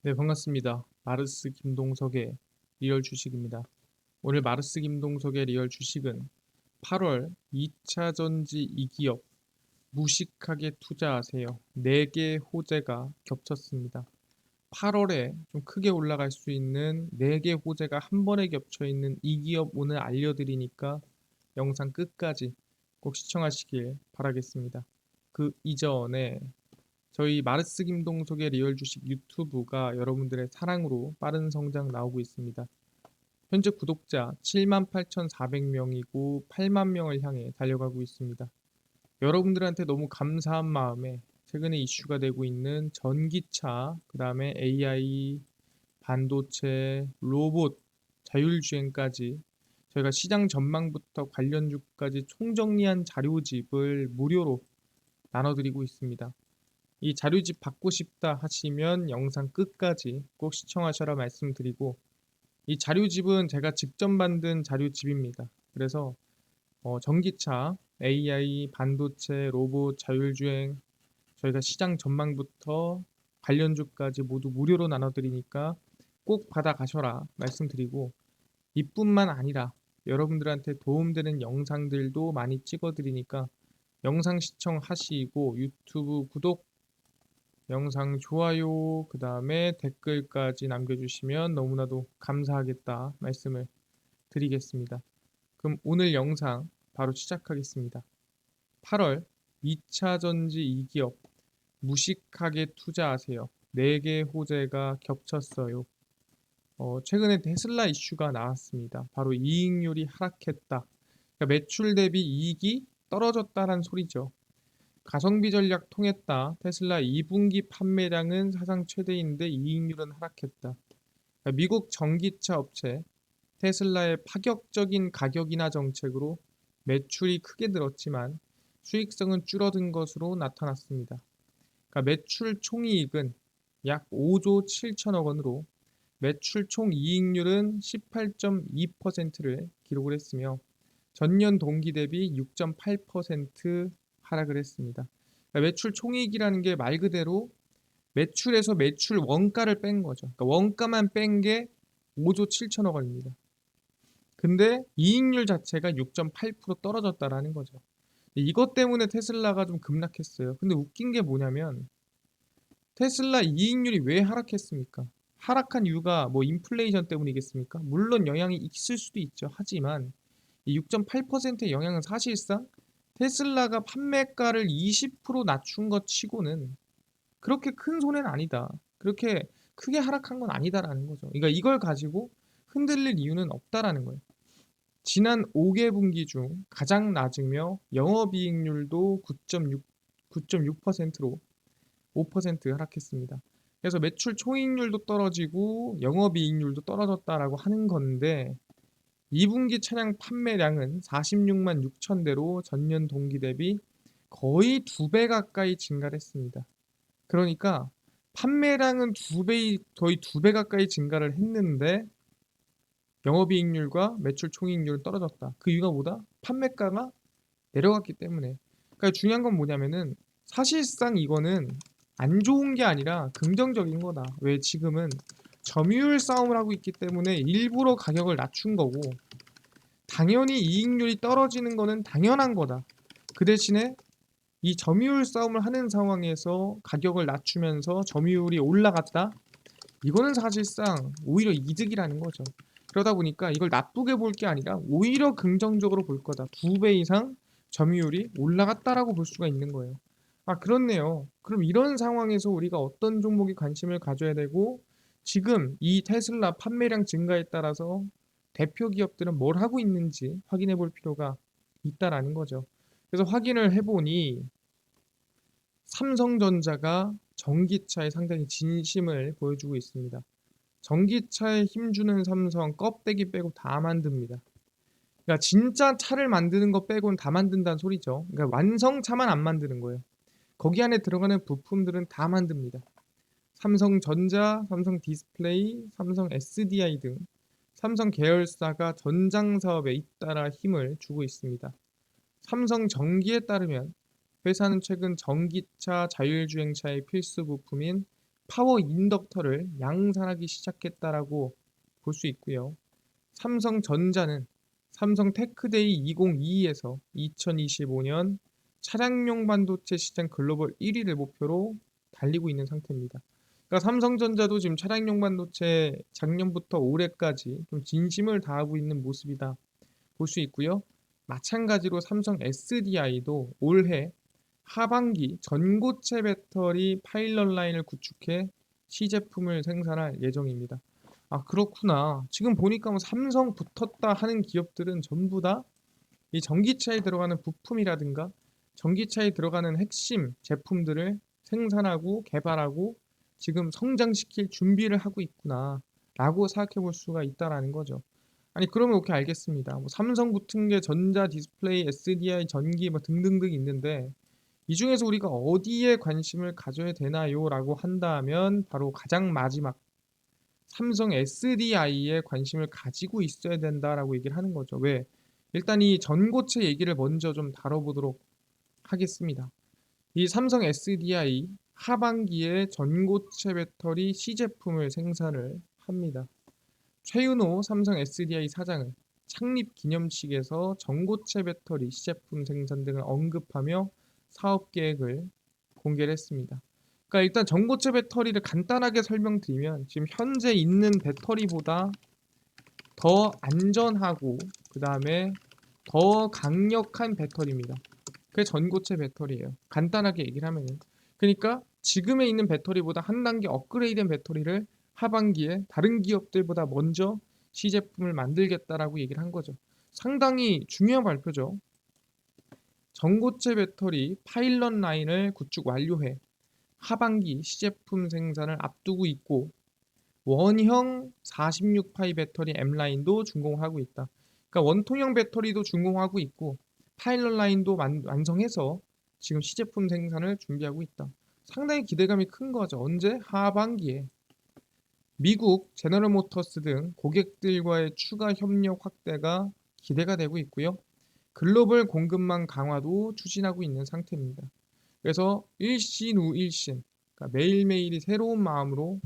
네, 반갑습니다. 마르스 김동석의 리얼 주식입니다. 오늘 마르스 김동석의 리얼 주식은 8월 2차 전지 2기업 무식하게 투자하세요. 4개 호재가 겹쳤습니다. 8월에 좀 크게 올라갈 수 있는 4개 호재가 한 번에 겹쳐 있는 이 기업 오늘 알려드리니까 영상 끝까지 꼭 시청하시길 바라겠습니다. 그 이전에 저희 마르스 김동석의 리얼 주식 유튜브가 여러분들의 사랑으로 빠른 성장 나오고 있습니다. 현재 구독자 78,400명이고 8만 명을 향해 달려가고 있습니다. 여러분들한테 너무 감사한 마음에 최근에 이슈가 되고 있는 전기차, 그 다음에 AI, 반도체, 로봇, 자율주행까지 저희가 시장 전망부터 관련주까지 총정리한 자료집을 무료로 나눠드리고 있습니다. 이 자료집 받고 싶다 하시면 영상 끝까지 꼭 시청하셔라 말씀드리고, 이 자료집은 제가 직접 만든 자료집입니다. 그래서 전기차, AI, 반도체, 로봇, 자율주행 저희가 시장 전망부터 관련주까지 모두 무료로 나눠드리니까 꼭 받아가셔라 말씀드리고, 이뿐만 아니라 여러분들한테 도움되는 영상들도 많이 찍어드리니까 영상 시청하시고 유튜브 구독, 영상 좋아요, 그 다음에 댓글까지 남겨주시면 너무나도 감사하겠다 말씀을 드리겠습니다. 그럼 오늘 영상 바로 시작하겠습니다. 8월 2차 전지 2기업 무식하게 투자하세요. 4개 호재가 겹쳤어요. 최근에 테슬라 이슈가 나왔습니다. 바로 이익률이 하락했다. 그러니까 매출 대비 이익이 떨어졌다는 소리죠. 가성비 전략 통했다. 테슬라 2분기 판매량은 사상 최대인데 이익률은 하락했다. 그러니까 미국 전기차 업체 테슬라의 파격적인 가격 인하 정책으로 매출이 크게 늘었지만 수익성은 줄어든 것으로 나타났습니다. 그러니까 매출 총이익은 약 5조 7천억 원으로 매출 총이익률은 18.2%를 기록을 했으며 전년 동기 대비 6.8% 하락을 했습니다. 그러니까 매출 총이익이라는 게 말 그대로 매출에서 매출 원가를 뺀 거죠. 그러니까 원가만 뺀 게 5조 7천억 원입니다. 근데 이익률 자체가 6.8% 떨어졌다라는 거죠. 이것 때문에 테슬라가 좀 급락했어요. 근데 웃긴 게 뭐냐면 테슬라 이익률이 왜 하락했습니까? 하락한 이유가 뭐 인플레이션 때문이겠습니까? 물론 영향이 있을 수도 있죠. 하지만 이 6.8%의 영향은 사실상 테슬라가 판매가를 20% 낮춘 것 치고는 그렇게 큰 손해는 아니다. 그렇게 크게 하락한 건 아니다라는 거죠. 그러니까 이걸 가지고 흔들릴 이유는 없다라는 거예요. 지난 5개 분기 중 가장 낮으며 영업이익률도 9.6%로 5% 하락했습니다. 그래서 매출 총이익률도 떨어지고 영업이익률도 떨어졌다라고 하는 건데 2분기 차량 판매량은 46만 6천 대로 전년 동기 대비 거의 2배 가까이 증가를 했습니다. 그러니까 판매량은 거의 2배 가까이 증가를 했는데 영업이익률과 매출 총이익률은 떨어졌다. 그 이유가 뭐다? 판매가가 내려갔기 때문에. 그러니까 중요한 건 뭐냐면은 사실상 이거는 안 좋은 게 아니라 긍정적인 거다. 왜 지금은 점유율 싸움을 하고 있기 때문에 일부러 가격을 낮춘 거고 당연히 이익률이 떨어지는 거는 당연한 거다. 그 대신에 이 점유율 싸움을 하는 상황에서 가격을 낮추면서 점유율이 올라갔다. 이거는 사실상 오히려 이득이라는 거죠. 그러다 보니까 이걸 나쁘게 볼 게 아니라 오히려 긍정적으로 볼 거다. 2배 이상 점유율이 올라갔다라고 볼 수가 있는 거예요. 아, 그렇네요. 그럼 이런 상황에서 우리가 어떤 종목에 관심을 가져야 되고 지금 이 테슬라 판매량 증가에 따라서 대표 기업들은 뭘 하고 있는지 확인해 볼 필요가 있다라는 거죠. 그래서 확인을 해보니 삼성전자가 전기차에 상당히 진심을 보여주고 있습니다. 전기차에 힘주는 삼성 껍데기 빼고 다 만듭니다. 그러니까 진짜 차를 만드는 거 빼고는 다 만든다는 소리죠. 그러니까 완성차만 안 만드는 거예요. 거기 안에 들어가는 부품들은 다 만듭니다. 삼성전자, 삼성 디스플레이, 삼성 SDI 등 삼성 계열사가 전장 사업에 잇따라 힘을 주고 있습니다. 삼성전기에 따르면 회사는 최근 전기차, 자율주행차의 필수 부품인 파워 인덕터를 양산하기 시작했다라고 볼 수 있고요. 삼성전자는 삼성 테크데이 2022에서 2025년 차량용 반도체 시장 글로벌 1위를 목표로 달리고 있는 상태입니다. 그러니까 삼성전자도 지금 차량용 반도체 작년부터 올해까지 좀 진심을 다하고 있는 모습이다 볼 수 있고요. 마찬가지로 삼성 SDI도 올해 하반기 전고체 배터리 파일럿 라인을 구축해 시제품을 생산할 예정입니다. 아, 그렇구나. 지금 보니까 뭐 삼성 붙었다 하는 기업들은 전부 다 이 전기차에 들어가는 부품이라든가 전기차에 들어가는 핵심 제품들을 생산하고 개발하고 지금 성장시킬 준비를 하고 있구나 라고 생각해 볼 수가 있다라는 거죠. 아니, 그러면 오케이, 알겠습니다. 뭐 삼성 붙은 게 전자, 디스플레이, SDI, 전기 뭐 등등등 있는데 이 중에서 우리가 어디에 관심을 가져야 되나요? 라고 한다면 바로 가장 마지막 삼성 SDI에 관심을 가지고 있어야 된다라고 얘기를 하는 거죠. 왜? 일단 이 전고체 얘기를 먼저 좀 다뤄보도록 하겠습니다. 이 삼성 SDI 하반기에 전고체 배터리 시제품을 생산을 합니다. 최윤호 삼성 SDI 사장은 창립 기념식에서 전고체 배터리 시제품 생산 등을 언급하며 사업 계획을 공개를 했습니다. 그러니까 일단 전고체 배터리를 간단하게 설명드리면 지금 현재 있는 배터리보다 더 안전하고 그 다음에 더 강력한 배터리입니다. 그게 전고체 배터리예요. 간단하게 얘기를 하면은. 그러니까 지금에 있는 배터리보다 한 단계 업그레이드된 배터리를 하반기에 다른 기업들보다 먼저 시제품을 만들겠다라고 얘기를 한 거죠. 상당히 중요한 발표죠. 전고체 배터리 파일럿 라인을 구축 완료해 하반기 시제품 생산을 앞두고 있고 원형 46파이 배터리 M라인도 준공하고 있다. 그러니까 원통형 배터리도 준공하고 있고 파일럿 라인도 완성해서 지금 시제품 생산을 준비하고 있다. 상당히 기대감이 큰 거죠. 언제? 하반기에. 미국 제너럴 모터스 등 고객들과의 추가 협력 확대가 기대가 되고 있고요. 글로벌 공급망 강화도 추진하고 있는 상태입니다. 그래서 일신 후 일신, 그러니까 매일매일이 새로운 마음으로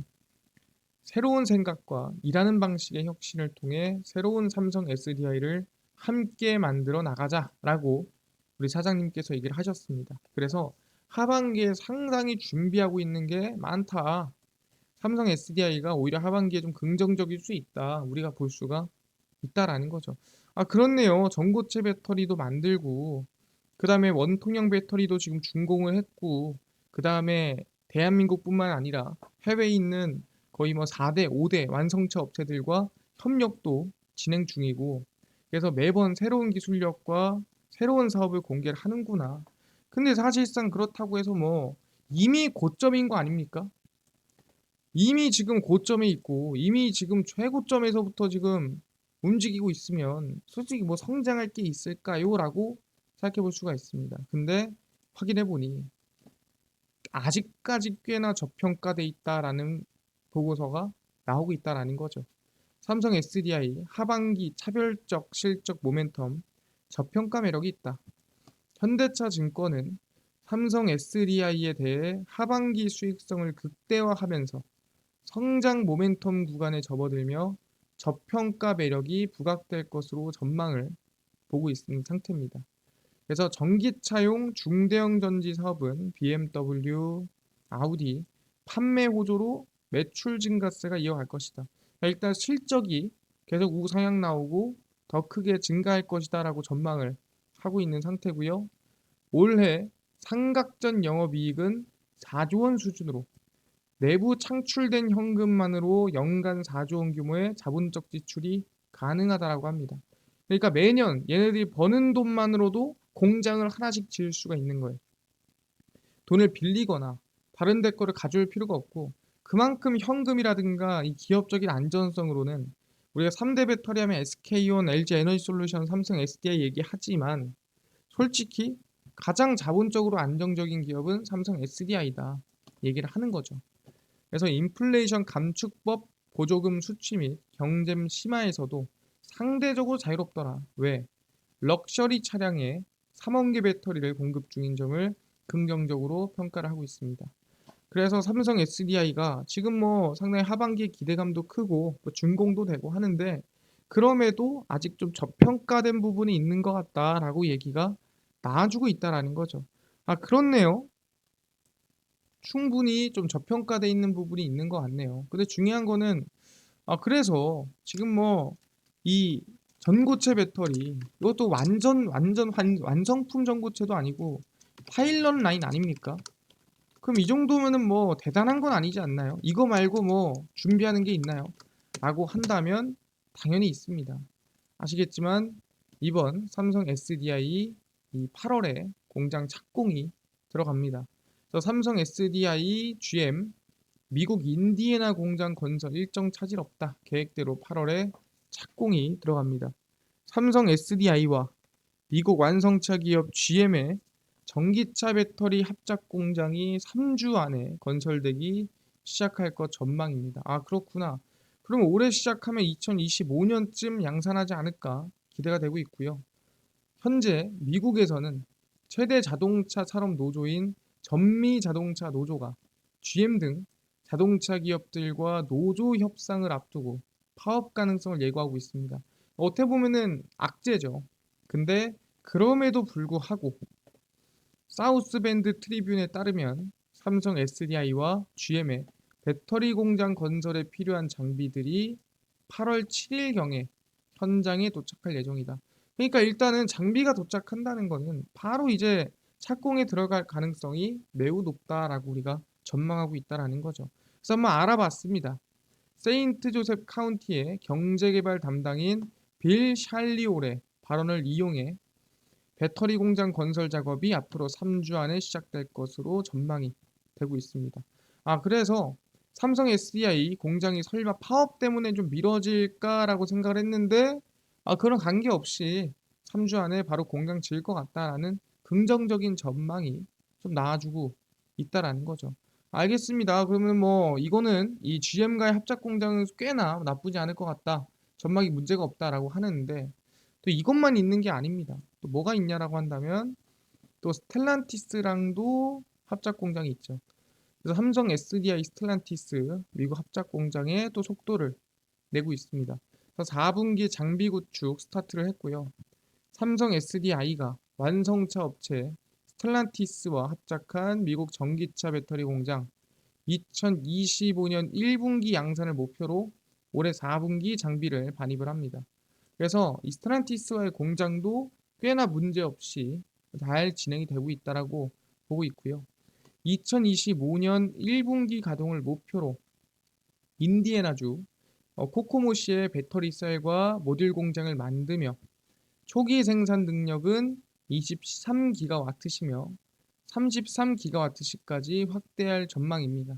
새로운 생각과 일하는 방식의 혁신을 통해 새로운 삼성 SDI를 함께 만들어 나가자라고 우리 사장님께서 얘기를 하셨습니다. 그래서 하반기에 상당히 준비하고 있는 게 많다. 삼성 SDI가 오히려 하반기에 좀 긍정적일 수 있다. 우리가 볼 수가 있다라는 거죠. 아, 그렇네요. 전고체 배터리도 만들고 그 다음에 원통형 배터리도 지금 준공을 했고 그 다음에 대한민국뿐만 아니라 해외에 있는 거의 뭐 4대, 5대 완성차 업체들과 협력도 진행 중이고 그래서 매번 새로운 기술력과 새로운 사업을 공개를 하는구나. 근데 사실상 그렇다고 해서 뭐 이미 고점인 거 아닙니까? 이미 지금 고점에 있고 이미 지금 최고점에서부터 지금 움직이고 있으면 솔직히 뭐 성장할 게 있을까요? 라고 생각해 볼 수가 있습니다. 근데 확인해 보니 아직까지 꽤나 저평가돼 있다라는 보고서가 나오고 있다라는 거죠. 삼성 SDI 하반기 차별적 실적 모멘텀 저평가 매력이 있다. 현대차 증권은 삼성 SDI에 대해 하반기 수익성을 극대화하면서 성장 모멘텀 구간에 접어들며 저평가 매력이 부각될 것으로 전망을 보고 있는 상태입니다. 그래서 전기차용 중대형 전지 사업은 BMW, 아우디 판매 호조로 매출 증가세가 이어갈 것이다. 일단 실적이 계속 우상향 나오고 더 크게 증가할 것이다라고 전망을 하고 있는 상태고요. 올해 상각전 영업이익은 4조 원 수준으로 내부 창출된 현금만으로 연간 4조 원 규모의 자본적 지출이 가능하다라고 합니다. 그러니까 매년 얘네들이 버는 돈만으로도 공장을 하나씩 지을 수가 있는 거예요. 돈을 빌리거나 다른 데 거를 가져올 필요가 없고 그만큼 현금이라든가 이 기업적인 안전성으로는 우리가 3대 배터리 하면 SK온, LG 에너지솔루션, 삼성 SDI 얘기하지만 솔직히 가장 자본적으로 안정적인 기업은 삼성 SDI다 얘기를 하는 거죠. 그래서 인플레이션 감축법 보조금 수취 및 경쟁 심화에서도 상대적으로 자유롭더라. 왜? 럭셔리 차량에 3원기 배터리를 공급 중인 점을 긍정적으로 평가를 하고 있습니다. 그래서 삼성 SDI가 지금 뭐 상당히 하반기에 기대감도 크고 뭐 준공도 되고 하는데 그럼에도 아직 좀 저평가된 부분이 있는 것 같다라고 얘기가 나와주고 있다라는 거죠. 아, 그렇네요. 충분히 좀 저평가돼 있는 부분이 있는 것 같네요. 근데 중요한 거는 그래서 지금 뭐 이 전고체 배터리 이것도 완전 완성품 전고체도 아니고 파일럿 라인 아닙니까? 그럼 이 정도면은 뭐 대단한 건 아니지 않나요? 이거 말고 뭐 준비하는 게 있나요? 라고 한다면 당연히 있습니다. 아시겠지만 이번 삼성 SDI 이 8월에 공장 착공이 들어갑니다. 그래서 삼성 SDI GM 미국 인디애나 공장 건설 일정 차질 없다. 계획대로 8월에 착공이 들어갑니다. 삼성 SDI와 미국 완성차 기업 GM의 전기차 배터리 합작 공장이 3주 안에 건설되기 시작할 것 전망입니다. 아, 그렇구나. 그럼 올해 시작하면 2025년쯤 양산하지 않을까 기대가 되고 있고요. 현재 미국에서는 최대 자동차 산업 노조인 전미 자동차 노조가 GM 등 자동차 기업들과 노조 협상을 앞두고 파업 가능성을 예고하고 있습니다. 어떻게 보면은 악재죠. 근데 그럼에도 불구하고 사우스밴드 트리뷴에 따르면 삼성 SDI와 GM의 배터리 공장 건설에 필요한 장비들이 8월 7일경에 현장에 도착할 예정이다. 그러니까 일단은 장비가 도착한다는 거는 바로 이제 착공에 들어갈 가능성이 매우 높다라고 우리가 전망하고 있다라는 거죠. 그래서 한번 알아봤습니다. 세인트 조셉 카운티의 경제개발 담당인 빌 샬리올의 발언을 이용해 배터리 공장 건설 작업이 앞으로 3주 안에 시작될 것으로 전망이 되고 있습니다. 아, 그래서 삼성 SDI 공장이 설마 파업 때문에 좀 미뤄질까라고 생각을 했는데 그런 관계없이 3주 안에 바로 공장 질 것 같다라는 긍정적인 전망이 좀 나와주고 있다라는 거죠. 알겠습니다. 그러면 뭐 이거는 이 GM과의 합작 공장은 꽤나 나쁘지 않을 것 같다. 전망이 문제가 없다라고 하는데 또 이것만 있는 게 아닙니다. 또 뭐가 있냐라고 한다면 또 스텔란티스랑도 합작 공장이 있죠. 그래서 삼성 SDI 스텔란티스 미국 합작 공장에 또 속도를 내고 있습니다. 그래서 4분기 장비 구축 스타트를 했고요. 삼성 SDI가 완성차 업체 스텔란티스와 합작한 미국 전기차 배터리 공장 2025년 1분기 양산을 목표로 올해 4분기 장비를 반입을 합니다. 그래서 이 스텔란티스와의 공장도 꽤나 문제없이 잘 진행이 되고 있다라고 보고 있고요. 2025년 1분기 가동을 목표로 인디애나주 코코모시의 배터리 셀과 모듈 공장을 만들며 초기 생산 능력은 23기가와트시며 33기가와트시까지 확대할 전망입니다.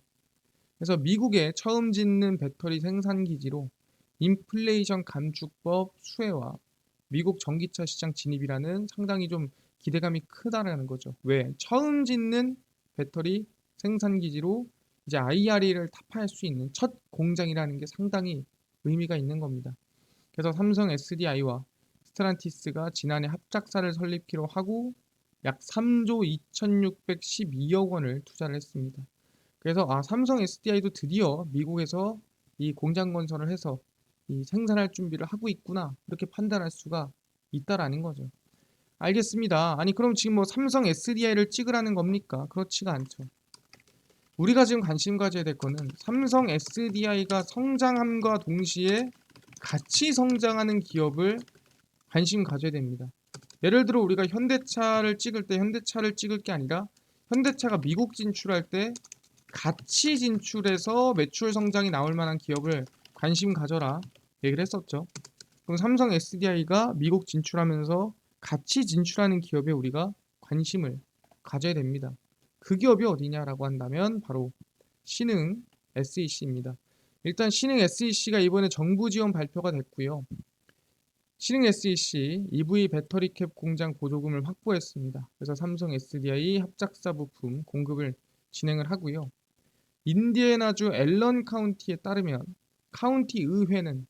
그래서 미국에 처음 짓는 배터리 생산 기지로 인플레이션 감축법 수혜와 미국 전기차 시장 진입이라는 상당히 좀 기대감이 크다라는 거죠. 왜? 처음 짓는 배터리 생산 기지로 이제 IRE를 타파할 수 있는 첫 공장이라는 게 상당히 의미가 있는 겁니다. 그래서 삼성 SDI와 스텔란티스가 지난해 합작사를 설립키로 하고 약 3조 2,612억 원을 투자를 했습니다. 그래서 삼성 SDI도 드디어 미국에서 이 공장 건설을 해서 이 생산할 준비를 하고 있구나 이렇게 판단할 수가 있다라는 거죠. 알겠습니다. 아니 그럼 지금 뭐 삼성 SDI를 찍으라는 겁니까? 그렇지가 않죠. 우리가 지금 관심 가져야 될 거는 삼성 SDI가 성장함과 동시에 같이 성장하는 기업을 관심 가져야 됩니다. 예를 들어 우리가 현대차를 찍을 때 현대차를 찍을 게 아니라 현대차가 미국 진출할 때 같이 진출해서 매출 성장이 나올 만한 기업을 관심 가져라 얘기를 했었죠. 그럼 삼성 SDI가 미국 진출하면서 같이 진출하는 기업에 우리가 관심을 가져야 됩니다. 그 기업이 어디냐라고 한다면 바로 신흥 SEC입니다. 일단 신흥 SEC가 이번에 정부 지원 발표가 됐고요. 신흥 SEC EV 배터리 캡 공장 보조금을 확보했습니다. 그래서 삼성 SDI 합작사 부품 공급을 진행을 하고요. 인디애나주 앨런 카운티에 따르면 카운티 의회는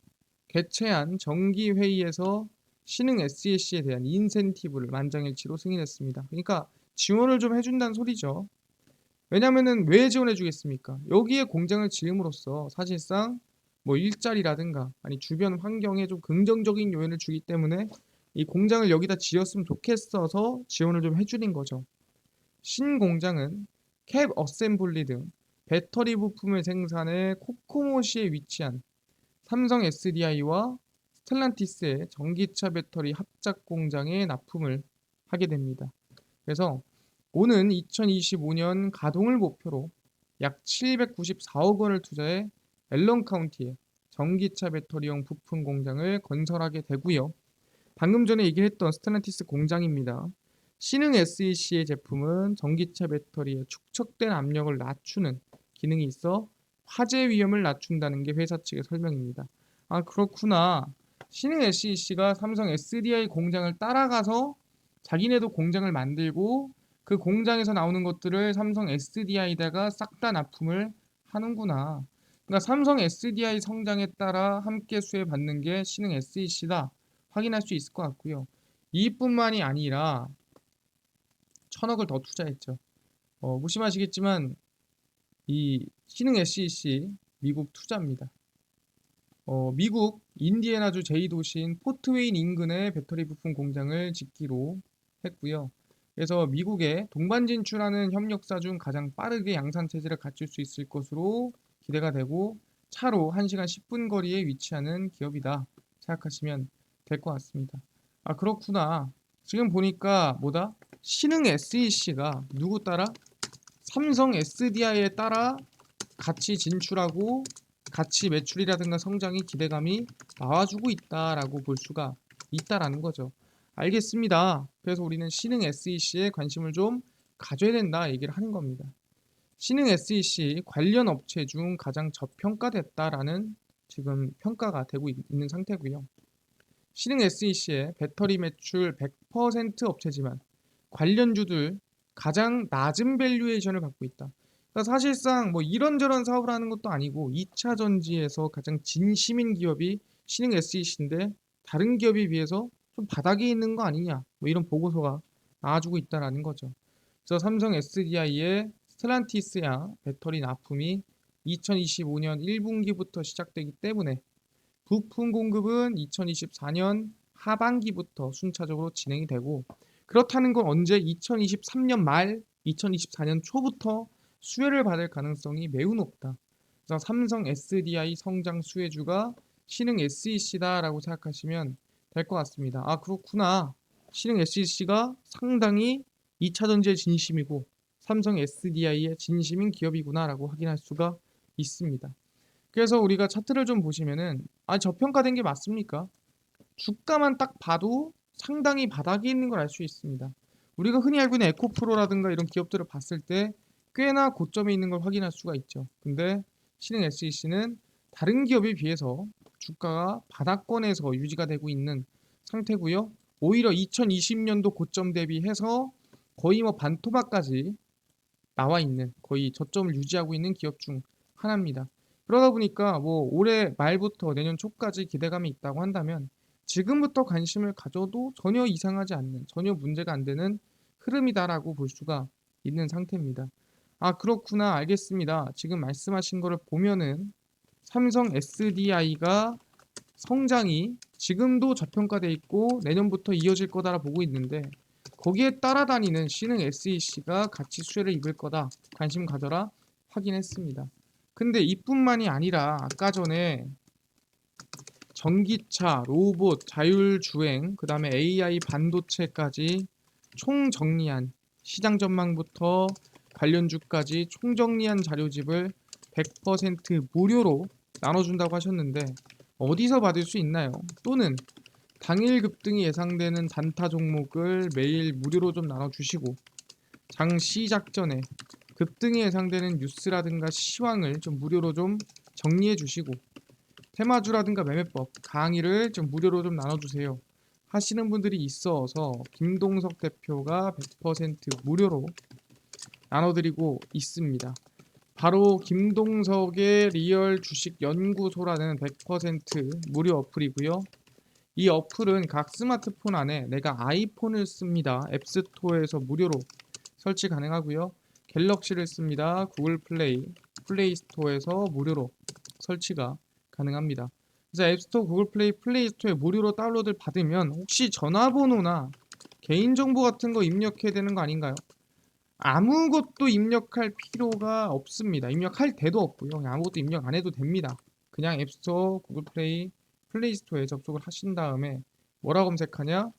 개최한 정기회의에서 신흥 SEC에 대한 인센티브를 만장일치로 승인했습니다. 그러니까 지원을 좀 해준다는 소리죠. 왜냐면은 왜 지원해 주겠습니까? 여기에 공장을 지음으로써 사실상 뭐 일자리라든가 아니 주변 환경에 좀 긍정적인 요인을 주기 때문에 이 공장을 여기다 지었으면 좋겠어서 지원을 좀 해주는 거죠. 신공장은 캡 어셈블리 등 배터리 부품을 생산해 코코모시에 위치한 삼성 SDI와 스텔란티스의 전기차 배터리 합작 공장에 납품을 하게 됩니다. 그래서 오는 2025년 가동을 목표로 약 794억 원을 투자해 앨런 카운티에 전기차 배터리용 부품 공장을 건설하게 되고요. 방금 전에 얘기했던 스텔란티스 공장입니다. 신흥 SEC의 제품은 전기차 배터리에 축적된 압력을 낮추는 기능이 있어 화재 위험을 낮춘다는 게 회사 측의 설명입니다. 아, 그렇구나. 신흥 SEC가 삼성 SDI 공장을 따라가서 자기네도 공장을 만들고 그 공장에서 나오는 것들을 삼성 SDI에다가 싹 다 납품을 하는구나. 그러니까 삼성 SDI 성장에 따라 함께 수혜받는 게 신흥 SEC다. 확인할 수 있을 것 같고요. 이뿐만이 아니라 1,000억을 더 투자했죠. 무심하시겠지만 이 신흥 SEC 미국 투자입니다. 미국 인디애나주 제2도시인 포트웨인 인근에 배터리 부품 공장을 짓기로 했고요. 그래서 미국의 동반 진출하는 협력사 중 가장 빠르게 양산 체제를 갖출 수 있을 것으로 기대가 되고 차로 1시간 10분 거리에 위치하는 기업이다 생각하시면 될 것 같습니다. 아, 그렇구나. 지금 보니까 뭐다? 신흥 SEC가 누구 따라? 삼성 SDI에 따라 같이 진출하고 같이 매출이라든가 성장이 기대감이 나와주고 있다라고 볼 수가 있다라는 거죠. 알겠습니다. 그래서 우리는 신흥 SEC에 관심을 좀 가져야 된다 얘기를 하는 겁니다. 신흥 SEC 관련 업체 중 가장 저평가됐다라는 지금 평가가 되고 있는 상태고요. 신흥 SEC의 배터리 매출 100% 업체지만 관련주들 가장 낮은 밸류에이션을 받고 있다. 그러니까 사실상 뭐 이런저런 사업을 하는 것도 아니고 2차 전지에서 가장 진심인 기업이 신흥 SEC인데 다른 기업에 비해서 좀 바닥에 있는 거 아니냐 뭐 이런 보고서가 나와주고 있다라는 거죠. 그래서 삼성 SDI의 스텔란티스야 배터리 납품이 2025년 1분기부터 시작되기 때문에 부품 공급은 2024년 하반기부터 순차적으로 진행이 되고 그렇다는 건 언제 2023년 말 2024년 초부터 수혜를 받을 가능성이 매우 높다. 그래서 삼성 SDI 성장 수혜주가 신흥 SEC다라고 생각하시면 될 것 같습니다. 아, 그렇구나. 신흥 SEC가 상당히 2차 전지의 진심이고 삼성 SDI의 진심인 기업이구나라고 확인할 수가 있습니다. 그래서 우리가 차트를 좀 보시면은 저평가된 게 맞습니까? 주가만 딱 봐도 상당히 바닥에 있는 걸 알 수 있습니다. 우리가 흔히 알고 있는 에코프로라든가 이런 기업들을 봤을 때 꽤나 고점에 있는 걸 확인할 수가 있죠. 근데 신흥 SEC는 다른 기업에 비해서 주가가 바닥권에서 유지가 되고 있는 상태고요. 오히려 2020년도 고점 대비해서 거의 뭐 반토막까지 나와 있는 거의 저점을 유지하고 있는 기업 중 하나입니다. 그러다 보니까 뭐 올해 말부터 내년 초까지 기대감이 있다고 한다면 지금부터 관심을 가져도 전혀 이상하지 않는 전혀 문제가 안 되는 흐름이다라고 볼 수가 있는 상태입니다. 아, 그렇구나. 알겠습니다. 지금 말씀하신 거를 보면은 삼성 SDI가 성장이 지금도 저평가돼 있고 내년부터 이어질 거다라 보고 있는데 거기에 따라다니는 신흥 SEC가 같이 수혜를 입을 거다. 관심 가져라. 확인했습니다. 근데 이뿐만이 아니라 아까 전에 전기차, 로봇, 자율주행, 그 다음에 AI 반도체까지 총정리한 시장 전망부터 관련주까지 총정리한 자료집을 100% 무료로 나눠준다고 하셨는데 어디서 받을 수 있나요? 또는 당일 급등이 예상되는 단타 종목을 매일 무료로 좀 나눠주시고 장 시작 전에 급등이 예상되는 뉴스라든가 시황을 좀 무료로 좀 정리해 주시고 테마주라든가 매매법 강의를 좀 무료로 좀 나눠주세요 하시는 분들이 있어서 김동석 대표가 100% 무료로 나눠드리고 있습니다. 바로 김동석의 리얼 주식 연구소라는 100% 무료 어플이고요. 이 어플은 각 스마트폰 안에 내가 아이폰을 씁니다. 앱스토어에서 무료로 설치 가능하고요. 갤럭시를 씁니다. 구글 플레이 스토어에서 무료로 설치가 가능합니다. 그래서 앱스토어, 구글 플레이 스토어에 무료로 다운로드를 받으면 혹시 전화번호나 개인정보 같은 거 입력해야 되는 거 아닌가요? 아무것도 입력할 필요가 없습니다. 입력할 데도 없고요. 그냥 아무것도 입력 안 해도 됩니다. 그냥 앱스토어, 구글 플레이 스토어에 접속을 하신 다음에 뭐라 검색하냐?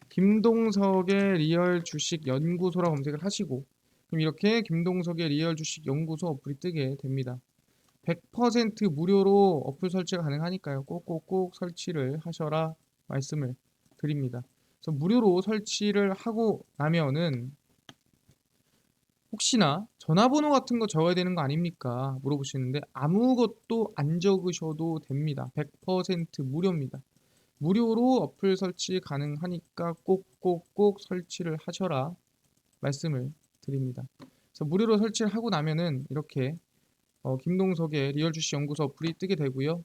김동석의 리얼 주식 연구소라 검색을 하시고 그럼 이렇게 김동석의 리얼 주식 연구소 어플이 뜨게 됩니다. 100% 무료로 어플 설치가 가능하니까요. 꼭꼭꼭 설치를 하셔라 말씀을 드립니다. 그래서 무료로 설치를 하고 나면은 혹시나 전화번호 같은 거 적어야 되는 거 아닙니까? 물어보시는데 아무것도 안 적으셔도 됩니다. 100% 무료입니다. 무료로 어플 설치 가능하니까 꼭꼭꼭 설치를 하셔라 말씀을 드립니다. 그래서 무료로 설치를 하고 나면은 이렇게 김동석의 리얼 주식 연구소 어플이 뜨게 되고요.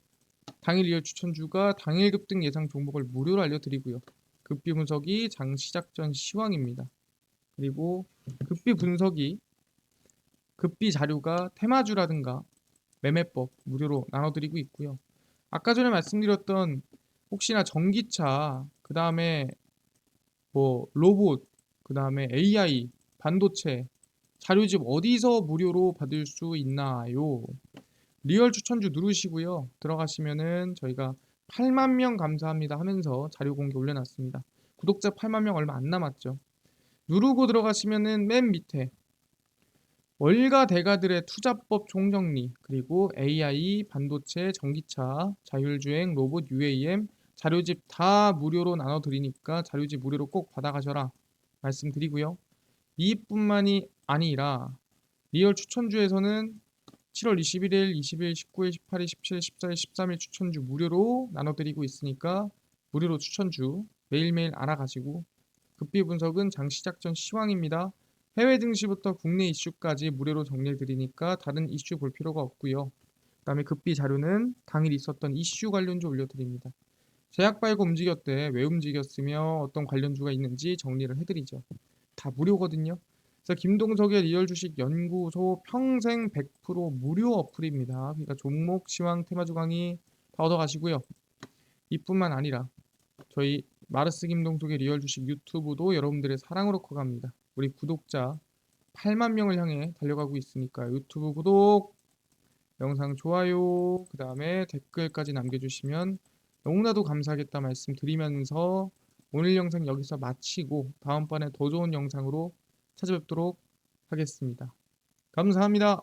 당일 리얼 추천주가 당일 급등 예상 종목을 무료로 알려드리고요. 급비 분석이 장 시작 전 시황입니다. 그리고 급비 분석이 급비 자료가 테마주라든가 매매법 무료로 나눠드리고 있고요. 아까 전에 말씀드렸던 혹시나 전기차, 그 다음에 뭐 로봇, 그 다음에 AI, 반도체 자료집 어디서 무료로 받을 수 있나요? 리얼 추천주 누르시고요. 들어가시면은 저희가 8만 명 감사합니다 하면서 자료 공개 올려놨습니다. 구독자 8만 명 얼마 안 남았죠. 누르고 들어가시면은 맨 밑에 월가 대가들의 투자법 총정리, 그리고 AI, 반도체, 전기차, 자율주행, 로봇, UAM 자료집 다 무료로 나눠드리니까 자료집 무료로 꼭 받아가셔라 말씀드리고요. 이뿐만이 아니라 리얼 추천주에서는 7월 21일, 20일, 19일, 18일, 17일, 14일, 13일 추천주 무료로 나눠드리고 있으니까 무료로 추천주 매일매일 알아가시고 급비 분석은 장 시작 전 시황입니다. 해외 증시부터 국내 이슈까지 무료로 정리해드리니까 다른 이슈 볼 필요가 없고요. 그 다음에 급비 자료는 당일 있었던 이슈 관련주 올려드립니다. 제약 발고 움직였대, 왜 움직였으며 어떤 관련주가 있는지 정리를 해드리죠. 다 무료거든요. 그래서 김동석의 리얼 주식 연구소 평생 100% 무료 어플입니다. 그러니까 종목, 시황, 테마주 강의 다 얻어가시고요. 이뿐만 아니라 저희 마르스 김동석의 리얼 주식 유튜브도 여러분들의 사랑으로 커갑니다. 우리 구독자 8만 명을 향해 달려가고 있으니까 유튜브 구독, 영상 좋아요, 그 다음에 댓글까지 남겨주시면 너무나도 감사하겠다 말씀드리면서 오늘 영상 여기서 마치고 다음번에 더 좋은 영상으로 찾아뵙도록 하겠습니다. 감사합니다.